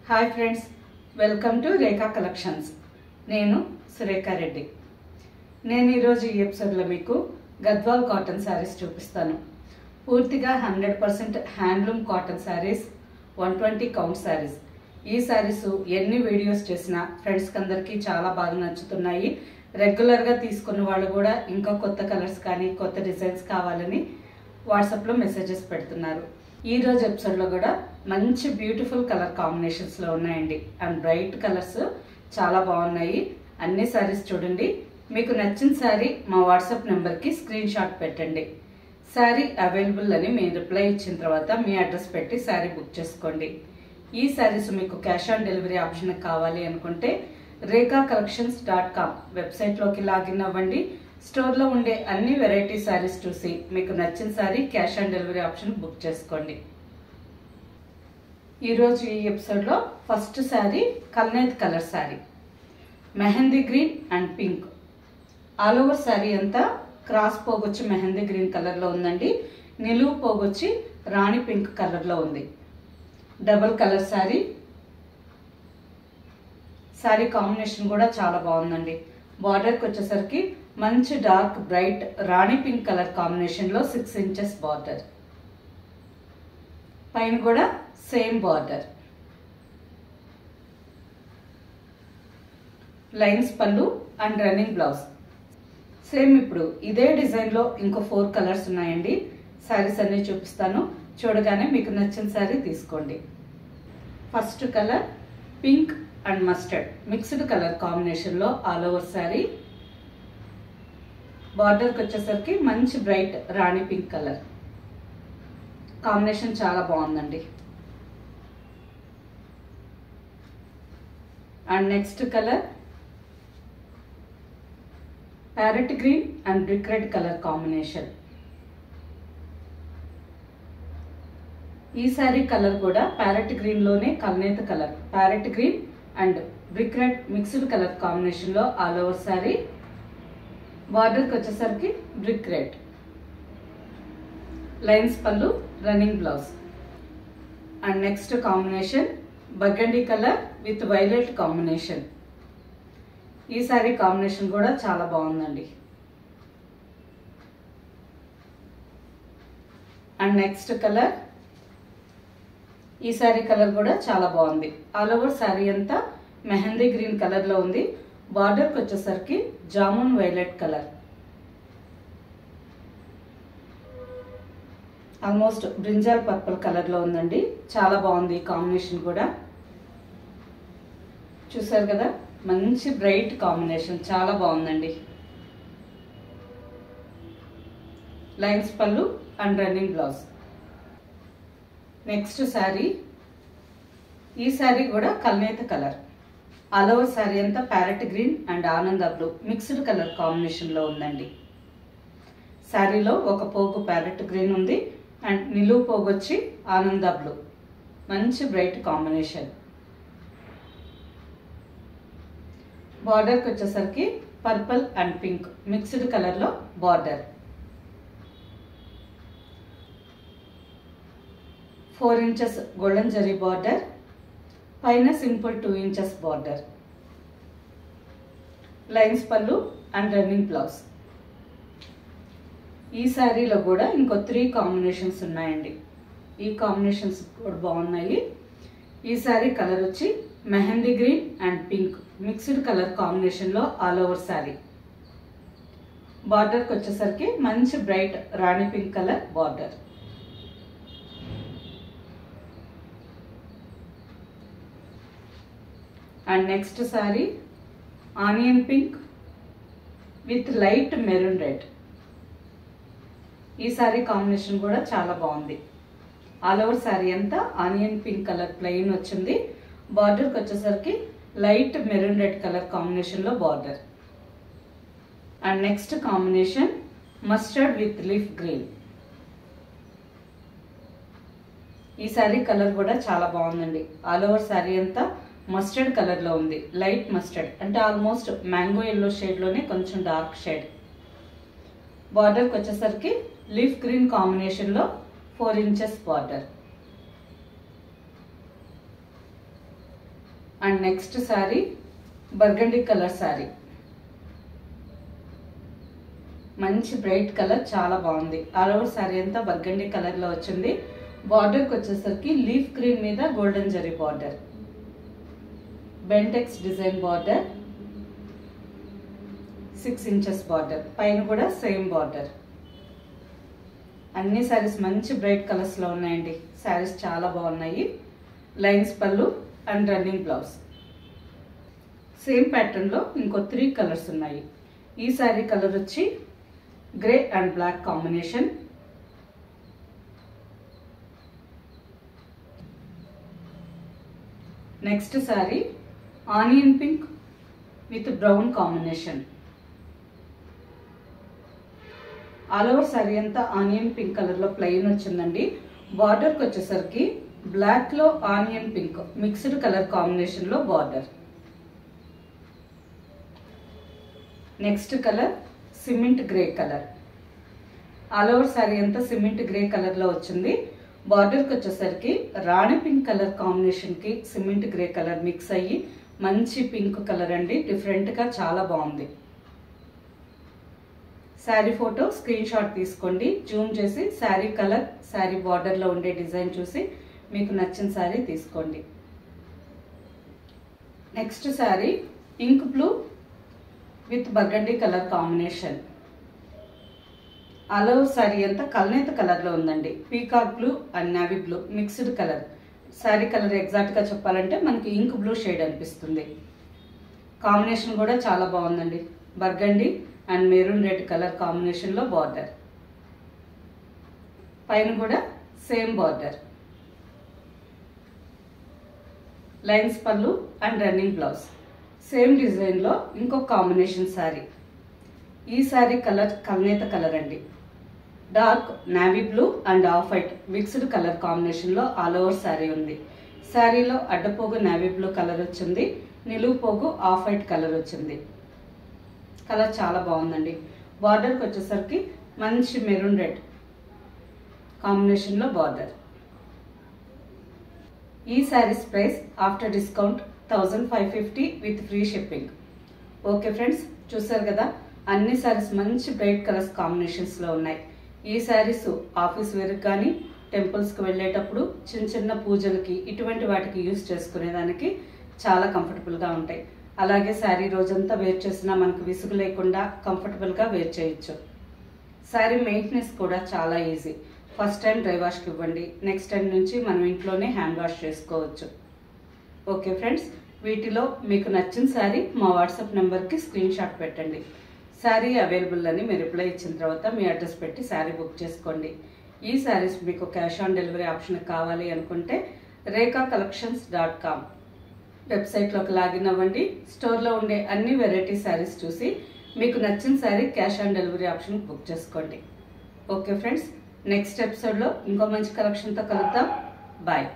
Hi friends, welcome to Rekha collections. నేను సురేఖా రెడ్డి. నేను ఈరోజు ఈ ఎపిసోడ్లో మీకు గద్వాల్ కాటన్ శారీస్ చూపిస్తాను. పూర్తిగా 100% handloom cotton saris, 120 count saris. ఈ శారీస్ ఎన్ని వీడియోస్ చేసినా ఫ్రెండ్స్కి అందరికీ చాలా బాగా నచ్చుతున్నాయి. రెగ్యులర్గా తీసుకున్న వాళ్ళు కూడా ఇంకా కొత్త కలర్స్ కానీ కొత్త డిజైన్స్ కావాలని వాట్సాప్లో మెసేజెస్ పెడుతున్నారు. ఈరోజు ఎపిసోడ్లో కూడా మంచి బ్యూటిఫుల్ కలర్ కాంబినేషన్స్లో ఉన్నాయండి. అండ్ బ్రైట్ కలర్స్ చాలా బాగున్నాయి. అన్ని శారీస్ చూడండి. మీకు నచ్చిన శారీ మా వాట్సాప్ నెంబర్కి స్క్రీన్ షాట్ పెట్టండి. శారీ అవైలబుల్ అని మేము రిప్లై ఇచ్చిన తర్వాత మీ అడ్రస్ పెట్టి శారీ బుక్ చేసుకోండి. ఈ శారీస్ మీకు క్యాష్ ఆన్ డెలివరీ ఆప్షన్ కావాలి అనుకుంటే rekhacollections.com వెబ్సైట్లోకి లాగిన్ అవ్వండి. స్టోర్లో ఉండే అన్ని వెరైటీ శారీస్ చూసి మీకు నచ్చిన sari cash on delivery option book చేసుకోండి. ఈరోజు ఈ ఎపిసోడ్లో ఫస్ట్ శారీ కల్నేత్ colour sari, mehndi green and pink. All over sari అంతా క్రాస్ పోగొచ్చి మెహందీ గ్రీన్ కలర్లో ఉందండి. నిలువు పోగొచ్చి రాణి పింక్ కలర్లో ఉంది. Double colour sari. Sari combination కూడా చాలా బాగుందండి. బార్డర్కి వచ్చేసరికి మంచి dark bright rani pink colour కాంబినేషన్లో 6 ఇంచెస్ బార్డర్. పైన కూడా సేమ్ బార్డర్. లైన్స్ పళ్ళు అండ్ రన్నింగ్ బ్లౌజ్. సేమ్ ఇప్పుడు ఇదే డిజైన్లో ఇంకో 4 కలర్స్ ఉన్నాయండి. శారీస్ అన్ని చూపిస్తాను. చూడగానే మీకు నచ్చిన శారీ తీసుకోండి. First colour pink and mustard mixed colour కాంబినేషన్లో ఆల్ ఓవర్ శారీ. బార్డర్కి వచ్చేసరికి మంచి bright rani pink colour combination చాలా బాగుందండి. And next colour parrot green and brick red colour combination. ఈ శారీ కలర్ కూడా ప్యారెట్ గ్రీన్ లోనే కల్నేత colour, parrot green and brick red mixed colour combination లో ఆల్ ఓవర్ శారీ. బార్డర్కి వచ్చేసరికి బ్రిక్ రెడ్. లైన్స్ పళ్ళు, running blouse. And next combination burgundy colour with violet combination. ఈ sari combination కూడా చాలా బాగుందండి. అండ్ నెక్స్ట్ కలర్, ఈ శారీ కలర్ కూడా చాలా బాగుంది. ఆల్ ఓవర్ శారీ అంతా మెహందీ గ్రీన్ కలర్ లో ఉంది. బార్డర్కి వచ్చేసరికి jamun violet colour, almost brinjal purple colour లో ఉందండి. చాలా బాగుంది ఈ కాంబినేషన్ కూడా. చూసారు కదా, మంచి బ్రైట్ కాంబినేషన్, చాలా బాగుందండి. లైన్స్ పళ్ళు and running blouse. Next sari, ఈ శారీ కూడా కల్నేత కలర్. ఆల్ ఓవర్ శారీ అంతా ప్యారెట్ గ్రీన్ అండ్ ఆనంద బ్లూ మిక్స్డ్ కలర్ కాంబినేషన్లో ఉందండి. శారీలో ఒక పోగు ప్యారెట్ గ్రీన్ ఉంది అండ్ నిలువు పోగు వచ్చి ఆనంద బ్లూ. మంచి బ్రైట్ కాంబినేషన్. బార్డర్కి వచ్చేసరికి పర్పుల్ అండ్ పింక్ మిక్స్డ్ కలర్లో border. 4 inches golden zari border, పైన సింపుల్ 2 ఇంచెస్ బార్డర్. లైన్స్ పళ్ళు అండ్ రన్నింగ్ బ్లౌజ్. ఈ శారీలో కూడా ఇంకో 3 కాంబినేషన్స్ ఉన్నాయండి. ఈ కాంబినేషన్స్ కూడా బాగున్నాయి. ఈ శారీ కలర్ వచ్చి mehndi green and pink mixed colour కాంబినేషన్లో ఆల్ ఓవర్ శారీ. బార్డర్కి వచ్చేసరికి మంచి bright rani pink colour border. And next sari onion pink with light maroon red. ఈ శారీ కాంబినేషన్ కూడా చాలా బాగుంది. ఆల్ ఓవర్ శారీ అంతా ఆనియన్ పింక్ కలర్ ప్లెయిన్ వచ్చింది. బార్డర్కి వచ్చేసరికి లైట్ మెరూన్ రెడ్ కలర్ కాంబినేషన్లో border. And next combination mustard with leaf green. ఈ శారీ కలర్ కూడా చాలా బాగుందండి. ఆల్ ఓవర్ శారీ అంతా మస్టర్డ్ కలర్లో ఉంది. లైట్ మస్టర్డ్ అంటే ఆల్మోస్ట్ మ్యాంగో ఎల్లో షేడ్లోనే కొంచెం డార్క్ షేడ్. బార్డర్కి వచ్చేసరికి లీఫ్ గ్రీన్ కాంబినేషన్లో 4 inches border. And next sari burgundy colour sari, మంచి బ్రైట్ కలర్, చాలా బాగుంది. ఆల్ ఓవర్ శారీ అంతా బర్గండీ కలర్ లో వచ్చింది. బార్డర్కి వచ్చేసరికి లీఫ్ గ్రీన్ మీద golden zari border, Bentex design border, 6 inches border, పైన కూడా సేమ్ బార్డర్. అన్ని శారీస్ మంచి బ్రైట్ కలర్స్ లో ఉన్నాయండి. శారీస్ చాలా బాగున్నాయి. లైన్స్ పళ్ళు and running blouse. Same pattern లో ఇంకో 3 కలర్స్ ఉన్నాయి. ఈ శారీ కలర్ వచ్చి grey and black combination. Next sari onion pink with brown combination. All over sari అంతా ఆనియన్ పింక్ కలర్ లో ప్లెయిన్ వచ్చిందండి. బార్డర్కి వచ్చేసరికి బ్లాక్ లో onion pink mixed colour combination లో border. Next colour cement grey colour. All over sari అంతా cement grey colour లో వచ్చింది. బార్డర్కి వచ్చేసరికి రాణి పింక్ కలర్ కాంబినేషన్ కి సిమెంట్ గ్రే కలర్ మిక్స్ అయ్యి మంచి పింక్ కలర్ అండి. డిఫరెంట్ గా చాలా బాగుంది. శారీ ఫోటో స్క్రీన్ షాట్ తీసుకోండి. జూమ్ చేసి శారీ కలర్, శారీ బార్డర్ లో ఉండే డిజైన్ చూసి మీకు నచ్చిన శారీ తీసుకోండి. Next sari ink blue with burgundy colour combination. All over sari అంతా కల్నేత కలర్ లో ఉందండి. Peacock blue and navy blue mixed colour. Sari colour exact గా చెప్పాలంటే మనకి ఇంక్ బ్లూ షేడ్ అనిపిస్తుంది. కాంబినేషన్ కూడా చాలా బాగుందండి. Burgundy and maroon red colour combination లో బార్డర్, పైన కూడా సేమ్ బార్డర్. లైన్స్ పళ్ళు and running blouse. Same design లో ఇంకో కాంబినేషన్ శారీ. ఈ శారీ కలర్ కల్నేత కలర్ అండి. Dark navy blue and off white mixed colour combination లో ఆల్ ఓవర్ శారీ ఉంది. శారీలో అడ్డపోగు నావీ బ్లూ కలర్ వచ్చింది, నిలువు పోగు ఆఫ్ వైట్ కలర్ వచ్చింది. కలర్ చాలా బాగుందండి. బార్డర్కి వచ్చేసరికి మంచి మెరూన్ రెడ్ కాంబినేషన్ లో బార్డర్. ఈ saris price after discount 1550 with free shipping. Okay friends, చూసారు కదా, అన్ని శారీస్ మంచి బ్రైట్ కలర్స్ కాంబినేషన్స్ లో ఉన్నాయి. ఈ శారీస్ ఆఫీస్ వేర్ కానీ, టెంపుల్స్ కి వెళ్ళేటప్పుడు, చిన్న చిన్న పూజలకి, ఇటువంటి వాటికి యూజ్ చేసుకునేదానికి చాలా కంఫర్టబుల్ గా ఉంటాయి. అలాగే శారీ రోజంతా వేర్ చేసినా మనకు విసుగు లేకుండా కంఫర్టబుల్ గా వేర్ చేయొచ్చు. శారీ మెయింటెనెన్స్ కూడా చాలా ఈజీ. ఫస్ట్ టైం డ్రై వాష్కి ఇవ్వండి, నెక్స్ట్ టైం నుంచి మనం ఇంట్లోనే హ్యాండ్ వాష్ చేసుకోవచ్చు. ఓకే ఫ్రెండ్స్, వీటిలో మీకు నచ్చిన శారీ మా వాట్సాప్ నెంబర్కి స్క్రీన్ షాట్ పెట్టండి. శారీ అవైలబుల్ అని మీరు రిప్లై ఇచ్చిన తర్వాత మీ అడ్రస్ పెట్టి శారీ బుక్ చేసుకోండి. ఈ శారీస్ మీకు క్యాష్ ఆన్ డెలివరీ ఆప్షన్ కావాలి అనుకుంటే rekacollections.com వెబ్సైట్లోకి లాగిన్ అవ్వండి. స్టోర్లో ఉండే అన్ని వెరైటీ శారీస్ చూసి మీకు నచ్చిన sari cash on delivery option book చేసుకోండి. ఓకే ఫ్రెండ్స్, నెక్స్ట్ ఎపిసోడ్లో ఇంకో మంచి కలెక్షన్తో కలుద్దాం. బాయ్.